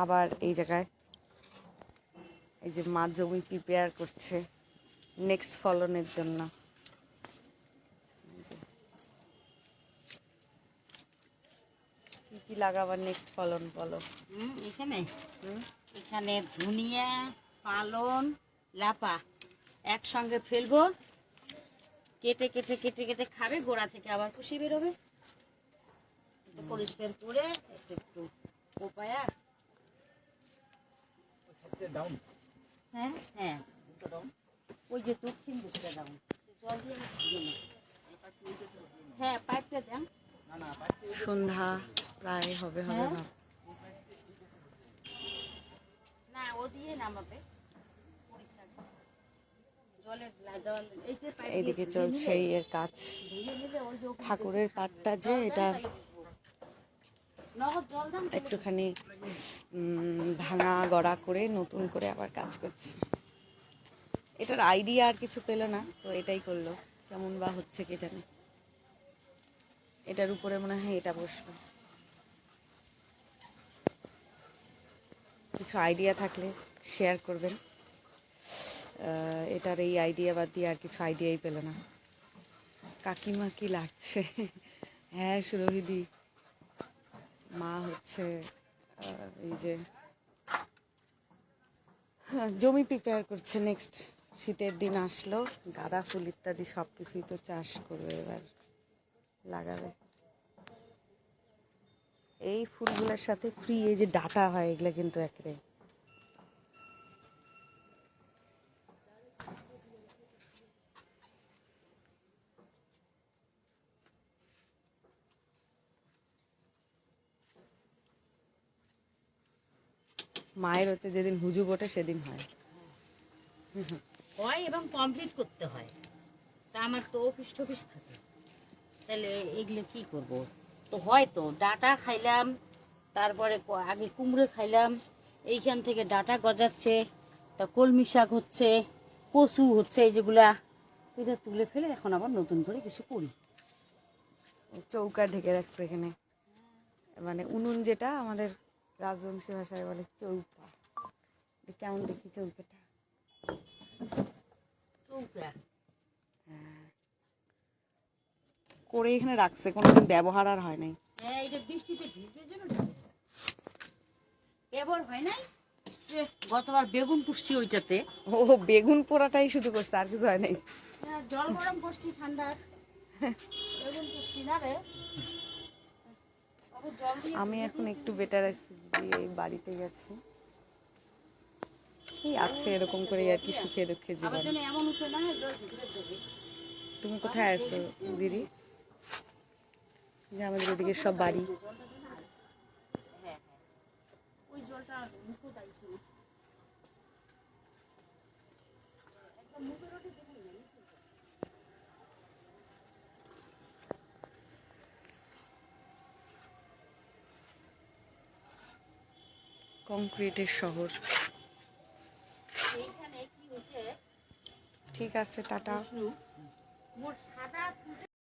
আবার এই জায়গায় এই যে মা জমি প্রিপেয়ার করছে নেক্সট ফলনের জন্য। কি কি লাগাবার নেক্সট ফলন বলো? এখানে এখানে ধনিয়া, পালন, লাপা একসঙ্গে ফেলবো, কেটে কেটে কেটে কেটে খাবে, গোড়া থেকে আবার কুশি বেরোবে। পরিষ্কার করে একটু কোপায়া, হ্যাঁ হ্যাঁ ওই যে দক্ষিণ দিকটা দাও, জল দিয়ে হ্যাঁ পাইপটা দেন। সন্ধ্যা প্রায় হবে হবে ভাব। না ও দিয়ে নামাবে এইদিকে চলছে এর কাজ। ঠাকুরের পাটটা যে এটা একটুখানি ভাঙা গড়া করে নতুন করে আবার কাজ করছে। এটার আইডিয়া আর কিছু পেল না, তো এটাই করলো। কেমন বা হচ্ছে কে জানে। এটার উপরে মনে হয় এটা বসবে। কিছু আইডিয়া থাকলে শেয়ার করবেন। এটার এই আইডিয়া বাদ দিয়ে আর কিছু আইডিয়াই পেল না। কাকিমা কি লাগছে? হ্যাঁ সুরভিদি, মা হচ্ছে এই যে জমি প্রিপেয়ার করছে। নেক্সট শীতের দিন আসলো, গাঁদা ফুল ইত্যাদি সব কিছুই তো চাষ করবে, এবার লাগাবে। এই ফুলগুলোর সাথে ফ্রি এই যে ডাটা হয়, এগুলো কিন্তু একেবারে মায়ের হচ্ছে যেদিন হুজুগ ওঠে সেদিন হয় হয় এবং কমপ্লিট করতে হয়। তা আমার তো অফিস টফিস থাকে, তাহলে এগুলো কি করব? তো হয়তো ডাটা খাইলাম, তারপরে আগে কুমড়ো খাইলাম, এইখান থেকে ডাটা গজাচ্ছে, তা কলমি শাক হচ্ছে, কচু হচ্ছে, এই যেগুলা এটা তুলে ফেলে এখন আবার নতুন করে কিছু করি। চৌকা ঢেকে রাখছে এখানে, মানে উনুন যেটা আমাদের রাজবংশী ভাষায় বলে চৌকা। কেমন দেখি চৌকাটা? চৌকা করে এখানে রাখছে, কোনোদিন ব্যবহার আর হয় নাই। হ্যাঁ, এটা বৃষ্টিতে ভিজবে যেন ব্যবহার হয় নাই। গতবার বেগুন পুষছি ওইটাতে। ও বেগুন পোড়াটাই শুধু করছে, আর কিছু হয় নাই। জল গরম করছি ঠান্ডা, বেগুন পুষছি না রে। আমি এখন একটু বেটার আছি, এই বাড়িতে গেছি, এই আছে এরকম করে আর কি, সুখে দুঃখে জীবন। তুমি কোথায় আছো দিদি? যে আমাদের ওদিকে সব বাড়ি। কংক্রিটের শহর। ঠিক আছে, টাটা।